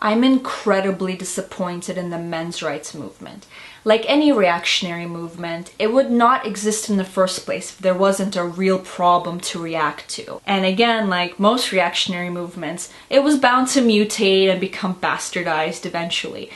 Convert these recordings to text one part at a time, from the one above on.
I'm incredibly disappointed in the men's rights movement. Like any reactionary movement, it would not exist in the first place if there wasn't a real problem to react to. And again, like most reactionary movements, it was bound to mutate and become bastardized eventually.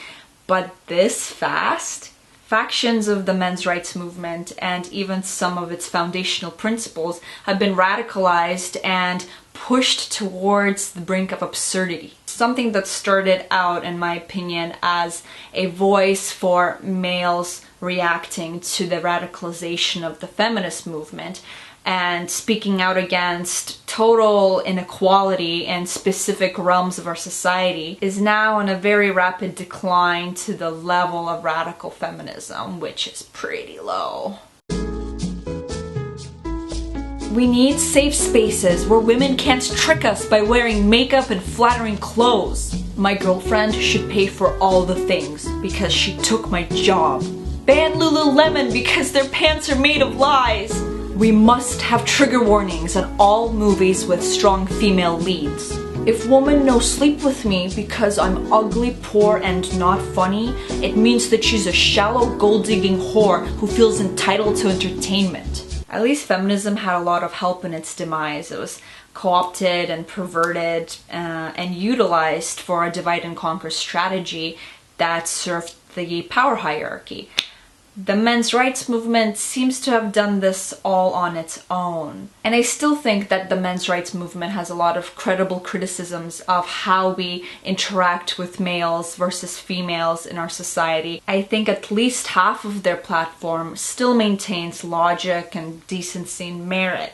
But this fast? Factions of the men's rights movement and even some of its foundational principles have been radicalized and pushed towards the brink of absurdity. Something that started out, in my opinion, as a voice for males reacting to the radicalization of the feminist movement and speaking out against total inequality in specific realms of our society, is now on a very rapid decline to the level of radical feminism, which is pretty low. We need safe spaces where women can't trick us by wearing makeup and flattering clothes. My girlfriend should pay for all the things because she took my job. Ban Lululemon because their pants are made of lies. We must have trigger warnings on all movies with strong female leads. If woman no sleep with me because I'm ugly, poor, and not funny, it means that she's a shallow, gold-digging whore who feels entitled to entertainment. At least feminism had a lot of help in its demise. It was co-opted and perverted and utilized for a divide and conquer strategy that served the power hierarchy. The men's rights movement seems to have done this all on its own. And I still think that the men's rights movement has a lot of credible criticisms of how we interact with males versus females in our society. I think at least half of their platform still maintains logic and decency and merit.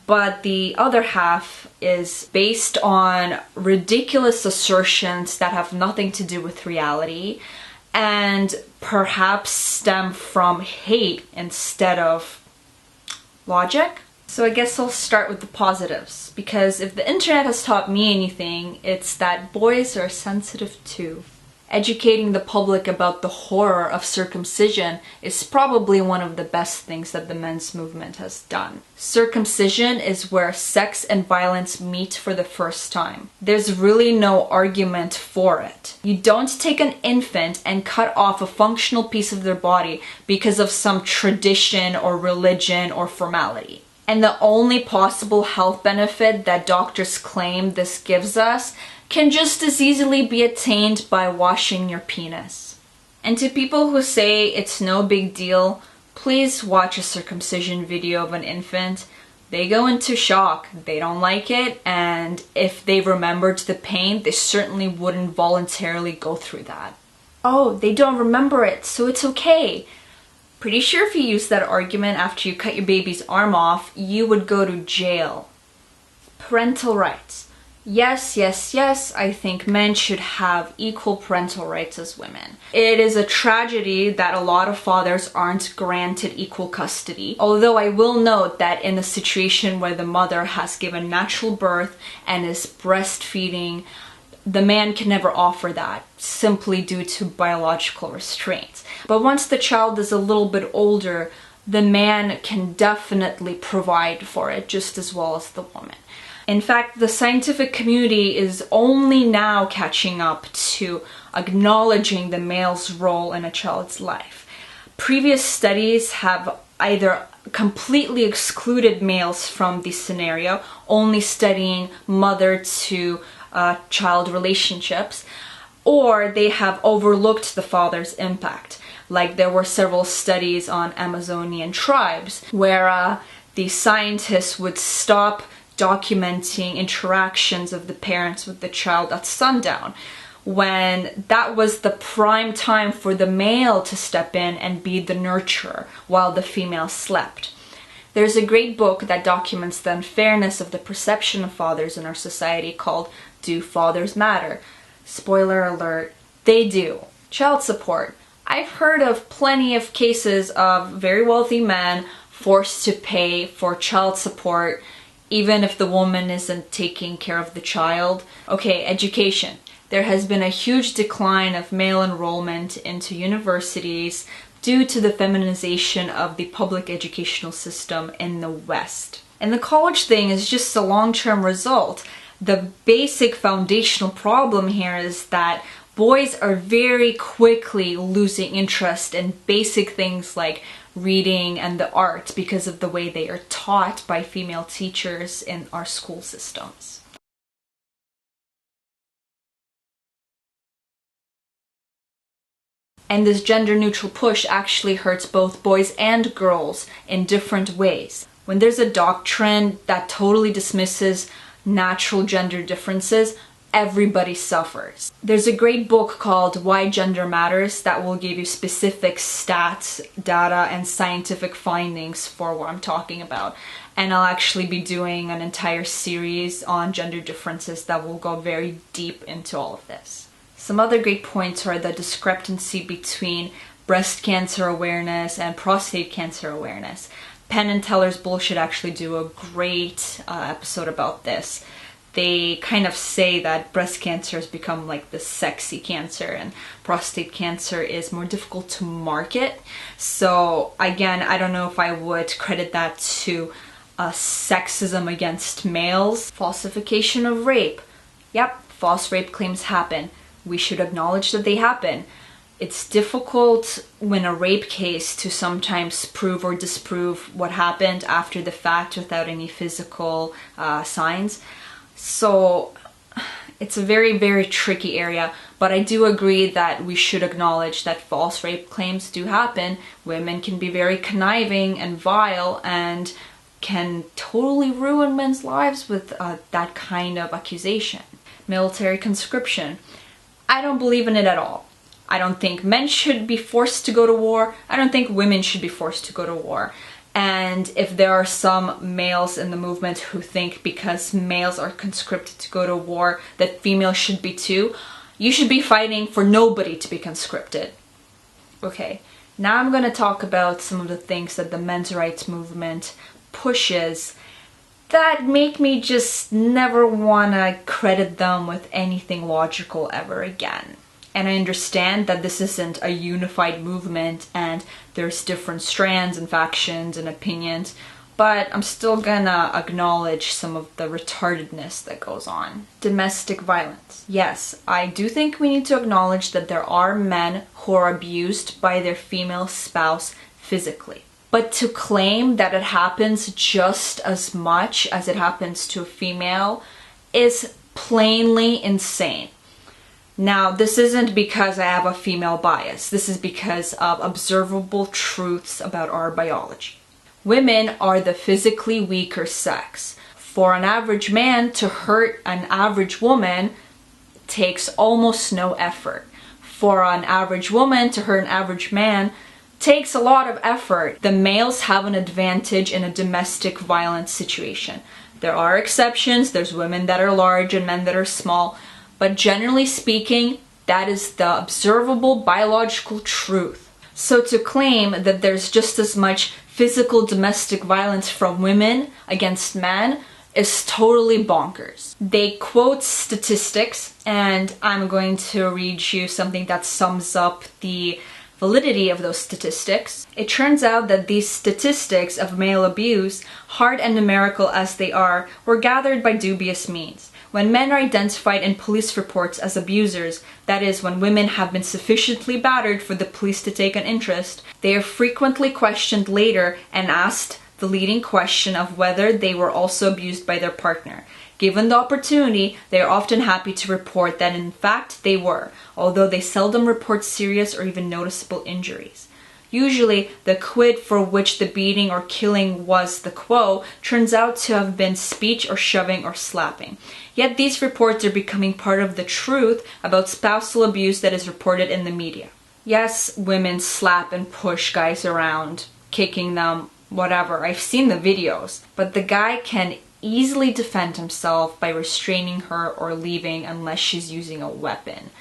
But the other half is based on ridiculous assertions that have nothing to do with reality and perhaps stem from hate instead of logic. So I guess I'll start with the positives, because if the internet has taught me anything, it's that boys are sensitive too. Educating the public about the horror of circumcision is probably one of the best things that the men's movement has done. Circumcision is where sex and violence meet for the first time. There's really no argument for it. You don't take an infant and cut off a functional piece of their body because of some tradition or religion or formality. And the only possible health benefit that doctors claim this gives us can just as easily be attained by washing your penis. And to people who say it's no big deal, please watch a circumcision video of an infant. They go into shock, they don't like it, and if they remembered the pain, they certainly wouldn't voluntarily go through that. Oh, they don't remember it, so it's okay. Pretty sure if you use that argument after you cut your baby's arm off, you would go to jail. Parental rights. Yes, yes, yes, I think men should have equal parental rights as women. It is a tragedy that a lot of fathers aren't granted equal custody, although I will note that in a situation where the mother has given natural birth and is breastfeeding, the man can never offer that, simply due to biological restraints. But once the child is a little bit older, the man can definitely provide for it just as well as the woman. In fact, the scientific community is only now catching up to acknowledging the male's role in a child's life. Previous studies have either completely excluded males from this scenario, only studying mother-to-child relationships, or they have overlooked the father's impact. Like there were several studies on Amazonian tribes where the scientists would stop documenting interactions of the parents with the child at sundown, when that was the prime time for the male to step in and be the nurturer while the female slept. There's a great book that documents the unfairness of the perception of fathers in our society called Do Fathers Matter? Spoiler alert, they do. Child support. I've heard of plenty of cases of very wealthy men forced to pay for child support even if the woman isn't taking care of the child. Okay, education. There has been a huge decline of male enrollment into universities due to the feminization of the public educational system in the West. And the college thing is just a long-term result. The basic foundational problem here is that boys are very quickly losing interest in basic things like reading and the arts because of the way they are taught by female teachers in our school systems. And this gender-neutral push actually hurts both boys and girls in different ways. When there's a doctrine that totally dismisses natural gender differences, everybody suffers. There's a great book called Why Gender Matters that will give you specific stats, data, and scientific findings for what I'm talking about. And I'll actually be doing an entire series on gender differences that will go very deep into all of this. Some other great points are the discrepancy between breast cancer awareness and prostate cancer awareness. Penn and Teller's Bullshit actually do a great episode about this. They kind of say that breast cancer has become like the sexy cancer and prostate cancer is more difficult to market. So again, I don't know if I would credit that to sexism against males. Falsification of rape. Yep, false rape claims happen. We should acknowledge that they happen. It's difficult when a rape case to sometimes prove or disprove what happened after the fact without any physical signs. So it's a very, very tricky area, but I do agree that we should acknowledge that false rape claims do happen. Women can be very conniving and vile and can totally ruin men's lives with that kind of accusation. Military conscription. I don't believe in it at all. I don't think men should be forced to go to war. I don't think women should be forced to go to war. And if there are some males in the movement who think because males are conscripted to go to war that females should be too, you should be fighting for nobody to be conscripted. Okay, now I'm going to talk about some of the things that the men's rights movement pushes that make me just never want to credit them with anything logical ever again. And I understand that this isn't a unified movement and there's different strands and factions and opinions, but I'm still gonna acknowledge some of the retardedness that goes on. Domestic violence. Yes, I do think we need to acknowledge that there are men who are abused by their female spouse physically. But to claim that it happens just as much as it happens to a female is plainly insane. Now, this isn't because I have a female bias. This is because of observable truths about our biology. Women are the physically weaker sex. For an average man to hurt an average woman takes almost no effort. For an average woman to hurt an average man takes a lot of effort. The males have an advantage in a domestic violence situation. There are exceptions. There's women that are large and men that are small. But generally speaking, that is the observable biological truth. So to claim that there's just as much physical domestic violence from women against men is totally bonkers. They quote statistics, and I'm going to read you something that sums up the validity of those statistics. It turns out that these statistics of male abuse, hard and numerical as they are, were gathered by dubious means. When men are identified in police reports as abusers, that is, when women have been sufficiently battered for the police to take an interest, they are frequently questioned later and asked the leading question of whether they were also abused by their partner. Given the opportunity, they are often happy to report that in fact they were, although they seldom report serious or even noticeable injuries. Usually, the quid for which the beating or killing was the quo turns out to have been speech or shoving or slapping. Yet these reports are becoming part of the truth about spousal abuse that is reported in the media. Yes, women slap and push guys around, kicking them, whatever. I've seen the videos. But the guy can easily defend himself by restraining her or leaving unless she's using a weapon.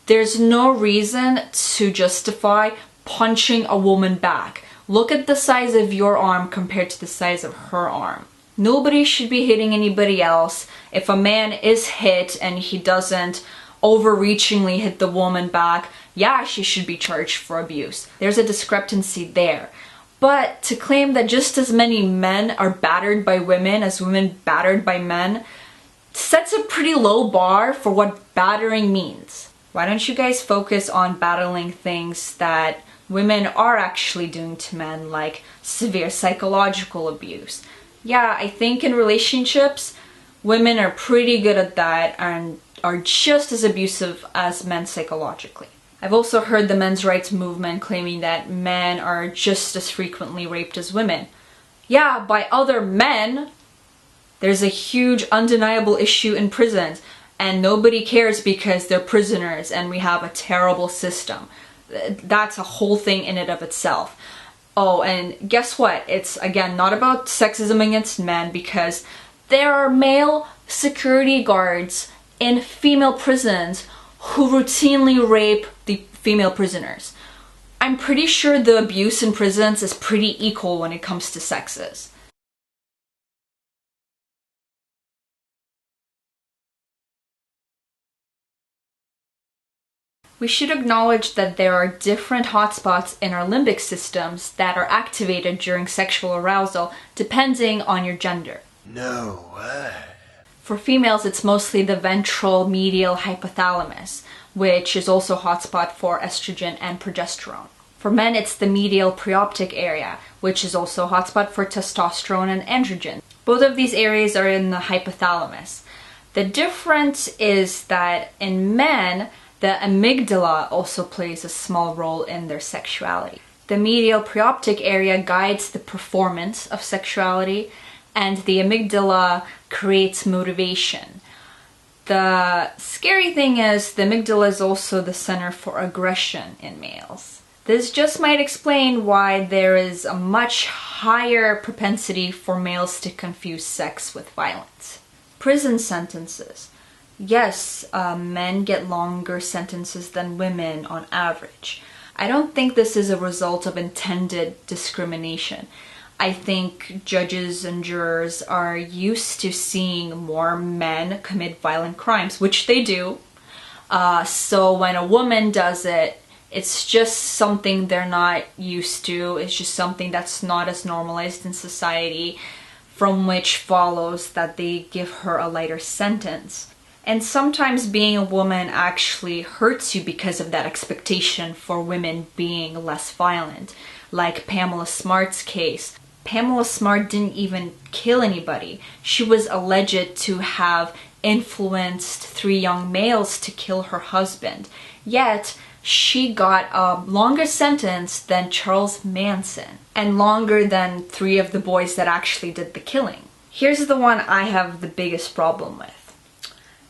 There's no reason to justify punching a woman back. Look at the size of your arm compared to the size of her arm. Nobody should be hitting anybody else. If a man is hit and he doesn't overreachingly hit the woman back, yeah, she should be charged for abuse. There's a discrepancy there. But to claim that just as many men are battered by women as women battered by men, sets a pretty low bar for what battering means. Why don't you guys focus on battling things that women are actually doing to men, like severe psychological abuse? Yeah, I think in relationships, women are pretty good at that and are just as abusive as men psychologically. I've also heard the men's rights movement claiming that men are just as frequently raped as women. Yeah, by other men. There's a huge undeniable issue in prisons, and nobody cares because they're prisoners and we have a terrible system. That's a whole thing in and of itself. Oh, and guess what? It's, again, not about sexism against men, because there are male security guards in female prisons who routinely rape the female prisoners. I'm pretty sure the abuse in prisons is pretty equal when it comes to sexes. We should acknowledge that there are different hotspots in our limbic systems that are activated during sexual arousal depending on your gender. No way. For females, it's mostly the ventral medial hypothalamus, which is also a hotspot for estrogen and progesterone. For men, it's the medial preoptic area, which is also a hotspot for testosterone and androgen. Both of these areas are in the hypothalamus. The difference is that in men, the amygdala also plays a small role in their sexuality. The medial preoptic area guides the performance of sexuality, and the amygdala creates motivation. The scary thing is the amygdala is also the center for aggression in males. This just might explain why there is a much higher propensity for males to confuse sex with violence. Prison sentences. Yes, men get longer sentences than women on average. I don't think this is a result of intended discrimination. I think judges and jurors are used to seeing more men commit violent crimes, which they do. So when a woman does it, it's just something they're not used to. It's just something that's not as normalized in society, from which follows that they give her a lighter sentence. And sometimes being a woman actually hurts you because of that expectation for women being less violent. Like Pamela Smart's case. Pamela Smart didn't even kill anybody. She was alleged to have influenced 3 young males to kill her husband. Yet, she got a longer sentence than Charles Manson, and longer than 3 of the boys that actually did the killing. Here's the one I have the biggest problem with.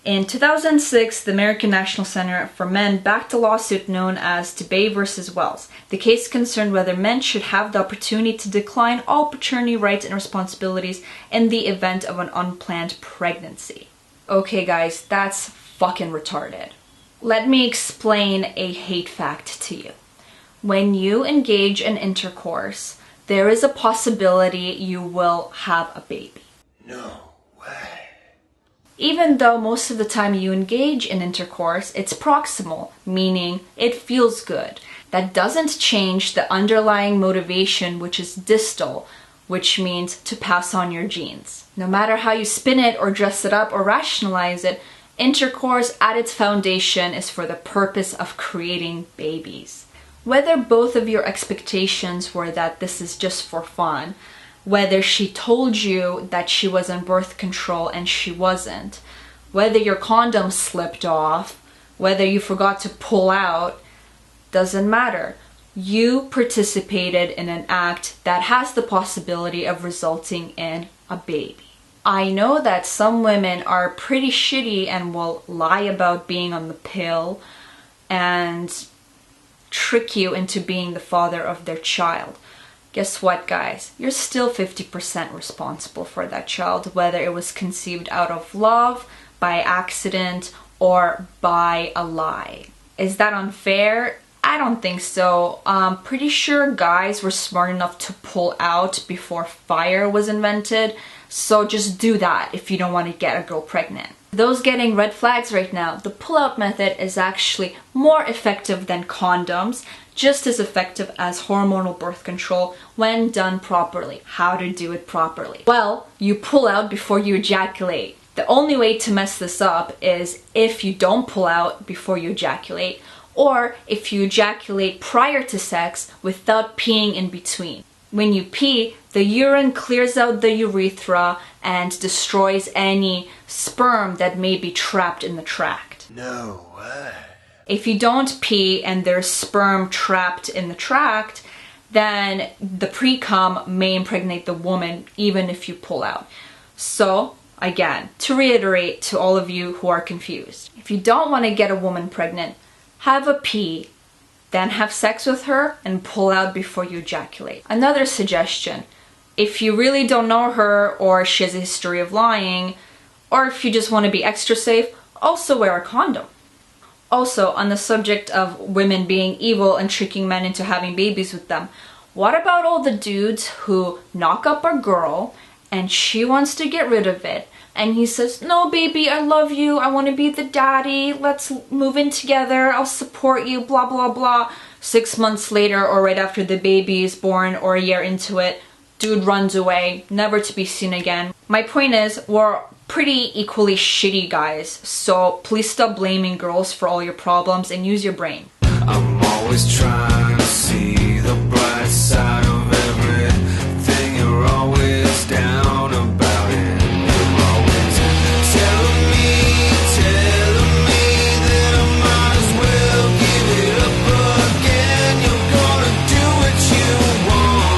In 2006, the American National Center for Men backed a lawsuit known as DeBay versus Wells. The case concerned whether men should have the opportunity to decline all paternity rights and responsibilities in the event of an unplanned pregnancy. Okay guys, that's fucking retarded. Let me explain a hate fact to you. When you engage in intercourse, there is a possibility you will have a baby. No way. Even though most of the time you engage in intercourse, it's proximal, meaning it feels good. That doesn't change the underlying motivation, which is distal, which means to pass on your genes. No matter how you spin it or dress it up or rationalize it, intercourse at its foundation is for the purpose of creating babies. Whether both of your expectations were that this is just for fun, whether she told you that she was on birth control and she wasn't, whether your condom slipped off, whether you forgot to pull out, doesn't matter. You participated in an act that has the possibility of resulting in a baby. I know that some women are pretty shitty and will lie about being on the pill and trick you into being the father of their child. Guess what, guys? You're still 50% responsible for that child, whether it was conceived out of love, by accident, or by a lie. Is that unfair? I don't think so. I'm pretty sure guys were smart enough to pull out before fire was invented, so just do that if you don't want to get a girl pregnant. Those getting red flags right now, the pull-out method is actually more effective than condoms, just as effective as hormonal birth control when done properly. How to do it properly? Well, you pull out before you ejaculate. The only way to mess this up is if you don't pull out before you ejaculate, or if you ejaculate prior to sex without peeing in between. When you pee, the urine clears out the urethra and destroys any sperm that may be trapped in the tract. No way. If you don't pee and there's sperm trapped in the tract, then the pre-cum may impregnate the woman even if you pull out. So, again, to reiterate to all of you who are confused, if you don't want to get a woman pregnant, have a pee, then have sex with her and pull out before you ejaculate. Another suggestion, if you really don't know her or she has a history of lying, or if you just want to be extra safe, also wear a condom. Also, on the subject of women being evil and tricking men into having babies with them, what about all the dudes who knock up a girl and she wants to get rid of it, and he says, no baby, I love you, I want to be the daddy, let's move in together, I'll support you, blah blah blah. 6 months later, or right after the baby is born, or a year into it, dude runs away, never to be seen again. My point is, we're pretty equally shitty guys, so please stop blaming girls for all your problems and use your brain. I'm always trying